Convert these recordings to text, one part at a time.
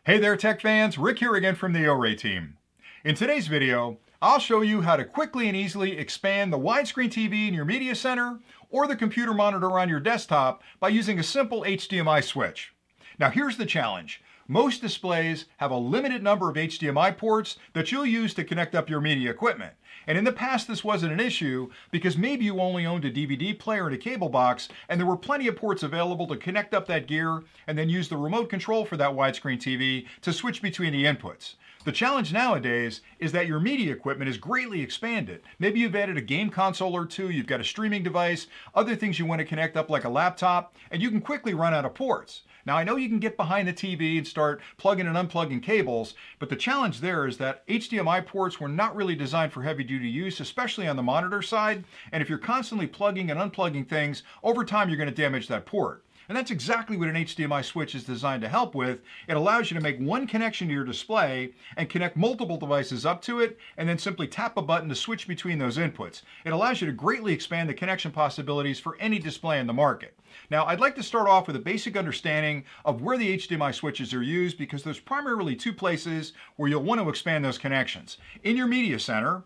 Hey there tech fans, Rick here again from the O-Ray team. In today's video, I'll show you how to quickly and easily expand the widescreen TV in your media center or the computer monitor on your desktop by using a simple HDMI switch. Now here's the challenge. Most displays have a limited number of HDMI ports that you'll use to connect up your media equipment. And in the past this wasn't an issue because maybe you only owned a DVD player and a cable box and there were plenty of ports available to connect up that gear and then use the remote control for that widescreen TV to switch between the inputs. The challenge nowadays is that your media equipment is greatly expanded. Maybe you've added a game console or two, you've got a streaming device, other things you want to connect up like a laptop, and you can quickly run out of ports. Now I know you can get behind the TV and start plugging and unplugging cables, but the challenge there is that HDMI ports were not really designed for heavy duty use, especially on the monitor side, and if you're constantly plugging and unplugging things, over time you're going to damage that port. And that's exactly what an HDMI switch is designed to help with. It allows you to make one connection to your display and connect multiple devices up to it, and then simply tap a button to switch between those inputs. It allows you to greatly expand the connection possibilities for any display in the market. Now, I'd like to start off with a basic understanding of where the HDMI switches are used because there's primarily two places where you'll want to expand those connections. In your media center,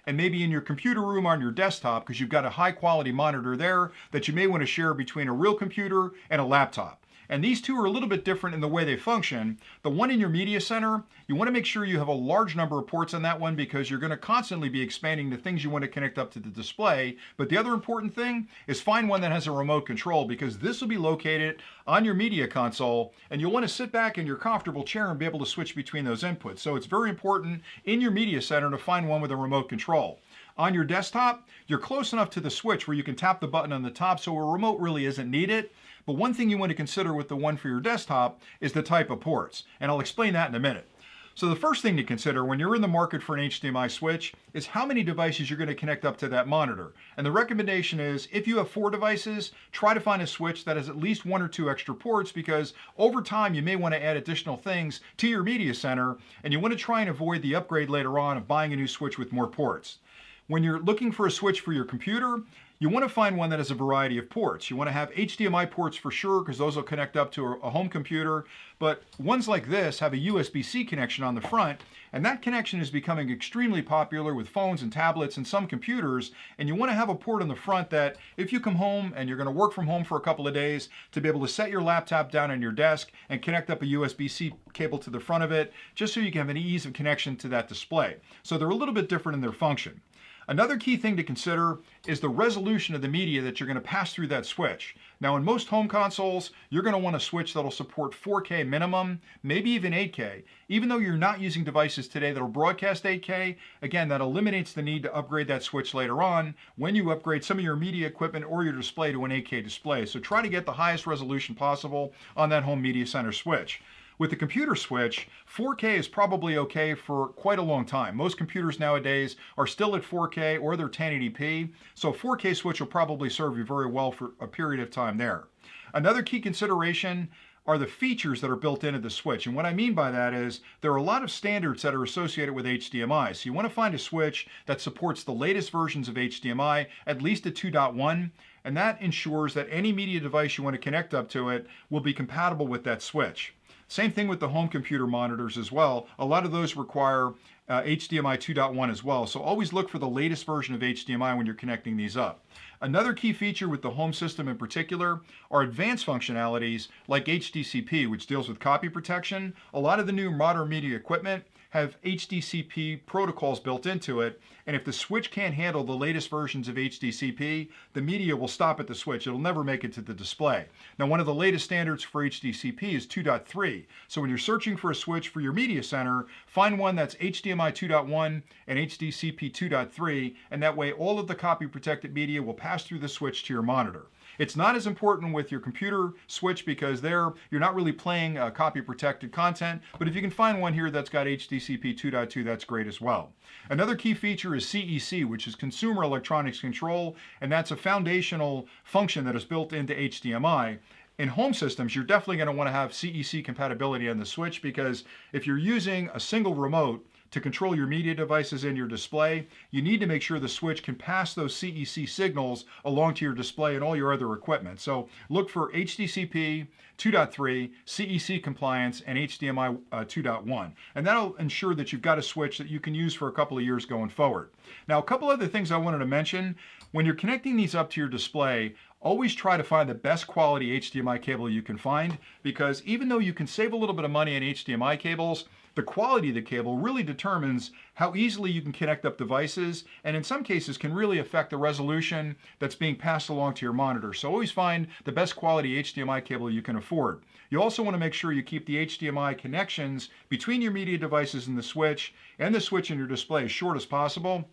and maybe in your computer room on your desktop because you've got a high quality monitor there that you may want to share between a real computer and a laptop. And these two are a little bit different in the way they function. The one in your media center, you want to make sure you have a large number of ports on that one because you're going to constantly be expanding the things you want to connect up to the display. But the other important thing is find one that has a remote control because this will be located on your media console and you'll want to sit back in your comfortable chair and be able to switch between those inputs. So it's very important in your media center to find one with a remote control. On your desktop, you're close enough to the switch where you can tap the button on the top so a remote really isn't needed. But one thing you want to consider with the one for your desktop is the type of ports, and I'll explain that in a minute. So the first thing to consider when you're in the market for an HDMI switch is how many devices you're going to connect up to that monitor. And the recommendation is if you have 4 devices, try to find a switch that has at least 1 or 2 extra ports because over time you may want to add additional things to your media center and you want to try and avoid the upgrade later on of buying a new switch with more ports. When you're looking for a switch for your computer, you want to find one that has a variety of ports. You want to have HDMI ports for sure because those will connect up to a home computer, but ones like this have a USB-C connection on the front, and that connection is becoming extremely popular with phones and tablets and some computers, and you want to have a port on the front that if you come home and you're going to work from home for a couple of days, to be able to set your laptop down on your desk and connect up a USB-C cable to the front of it, just so you can have an ease of connection to that display. So they're a little bit different in their function. Another key thing to consider is the resolution of the media that you're going to pass through that switch. Now in most home consoles, you're going to want a switch that'll support 4K minimum, maybe even 8K. Even though you're not using devices today that'll broadcast 8K, again, that eliminates the need to upgrade that switch later on when you upgrade some of your media equipment or your display to an 8K display. So try to get the highest resolution possible on that home media center switch. With the computer switch, 4K is probably okay for quite a long time. Most computers nowadays are still at 4K or they're 1080p, so a 4K switch will probably serve you very well for a period of time there. Another key consideration are the features that are built into the switch. And what I mean by that is there are a lot of standards that are associated with HDMI. So you want to find a switch that supports the latest versions of HDMI, at least at 2.1, and that ensures that any media device you want to connect up to it will be compatible with that switch. Same thing with the home computer monitors as well. A lot of those require HDMI 2.1 as well. So always look for the latest version of HDMI when you're connecting these up. Another key feature with the home system in particular are advanced functionalities like HDCP, which deals with copy protection. A lot of the new modern media equipment have HDCP protocols built into it, and if the switch can't handle the latest versions of HDCP, the media will stop at the switch. It'll never make it to the display. Now, one of the latest standards for HDCP is 2.3, so when you're searching for a switch for your media center, find one that's HDMI 2.1 and HDCP 2.3, and that way all of the copy protected media will pass through the switch to your monitor. It's not as important with your computer switch because there you're not really playing copy protected content, but if you can find one here that's got HDCP 2.2, that's great as well. Another key feature is CEC, which is Consumer Electronics Control, and that's a foundational function that is built into HDMI. In home systems, you're definitely going to want to have CEC compatibility on the switch because if you're using a single remote to control your media devices and your display, you need to make sure the switch can pass those CEC signals along to your display and all your other equipment. So look for HDCP 2.3, CEC compliance, and HDMI 2.1. And that'll ensure that you've got a switch that you can use for a couple of years going forward. Now, a couple other things I wanted to mention. When you're connecting these up to your display, always try to find the best quality HDMI cable you can find, because even though you can save a little bit of money on HDMI cables, the quality of the cable really determines how easily you can connect up devices, and in some cases can really affect the resolution that's being passed along to your monitor. So always find the best quality HDMI cable you can afford. You also want to make sure you keep the HDMI connections between your media devices and the switch in your display as short as possible.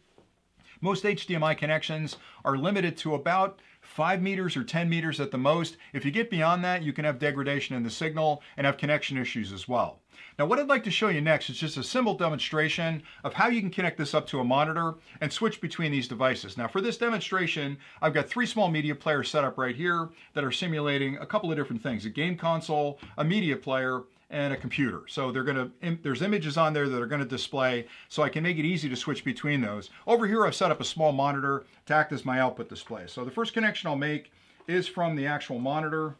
Most HDMI connections are limited to about 5 meters or 10 meters at the most. If you get beyond that, you can have degradation in the signal and have connection issues as well. Now, what I'd like to show you next is just a simple demonstration of how you can connect this up to a monitor and switch between these devices. Now, for this demonstration, I've got 3 small media players set up right here that are simulating a couple of different things: a game console, a media player, and a computer. So there's images on there that are going to display, so I can make it easy to switch between those. Over here, I've set up a small monitor to act as my output display. So the first connection I'll make is from the actual monitor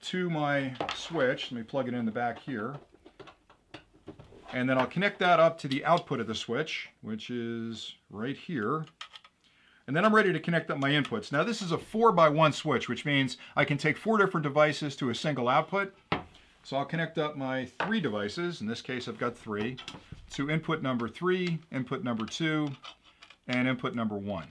to my switch. Let me plug it in the back here. And then I'll connect that up to the output of the switch, which is right here. And then I'm ready to connect up my inputs. Now, this is a 4x1 switch, which means I can take 4 different devices to a single output. So I'll connect up my 3 devices. In this case, I've got 3. To input number 3, input number 2, and input number 1.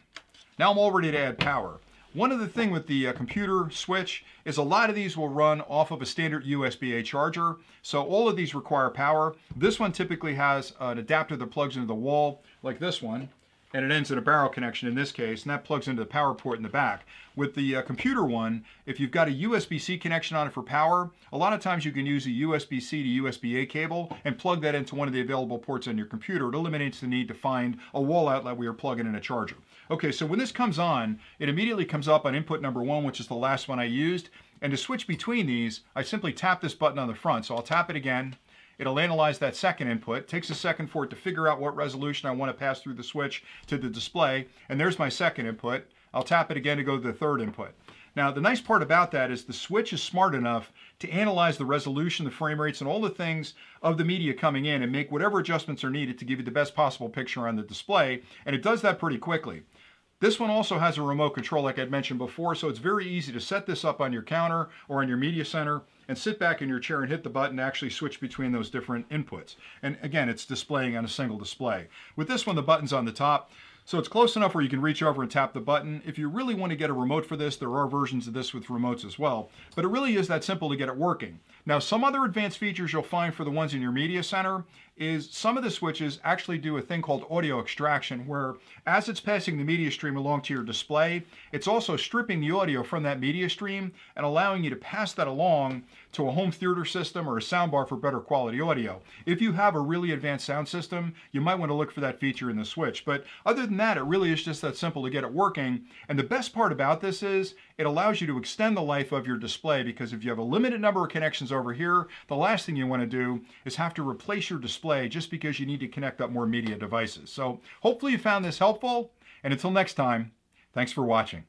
Now I'm all ready to add power. One other thing with the computer switch is a lot of these will run off of a standard USB-A charger. So all of these require power. This one typically has an adapter that plugs into the wall, like this one, and it ends in a barrel connection in this case, and that plugs into the power port in the back. With the computer one, if you've got a USB-C connection on it for power, a lot of times you can use a USB-C to USB-A cable and plug that into one of the available ports on your computer. It eliminates the need to find a wall outlet where you're plugging in a charger. Okay, so when this comes on, it immediately comes up on input number 1, which is the last one I used. And to switch between these, I simply tap this button on the front. So I'll tap it again. It'll analyze that second input. It takes a second for it to figure out what resolution I want to pass through the switch to the display. And there's my second input. I'll tap it again to go to the third input. Now, the nice part about that is the switch is smart enough to analyze the resolution, the frame rates, and all the things of the media coming in and make whatever adjustments are needed to give you the best possible picture on the display. And it does that pretty quickly. This one also has a remote control, like I'd mentioned before, so it's very easy to set this up on your counter or on your media center and sit back in your chair and hit the button to actually switch between those different inputs. And again, it's displaying on a single display. With this one, the button's on the top, so it's close enough where you can reach over and tap the button. If you really want to get a remote for this, there are versions of this with remotes as well, but it really is that simple to get it working. Now, some other advanced features you'll find for the ones in your media center is some of the switches actually do a thing called audio extraction, where as it's passing the media stream along to your display, it's also stripping the audio from that media stream and allowing you to pass that along to a home theater system or a soundbar for better quality audio. If you have a really advanced sound system, you might want to look for that feature in the switch. But other than that, it really is just that simple to get it working. And the best part about this is it allows you to extend the life of your display, because if you have a limited number of connections over here, the last thing you want to do is have to replace your display just because you need to connect up more media devices. So hopefully you found this helpful, and until next time, thanks for watching.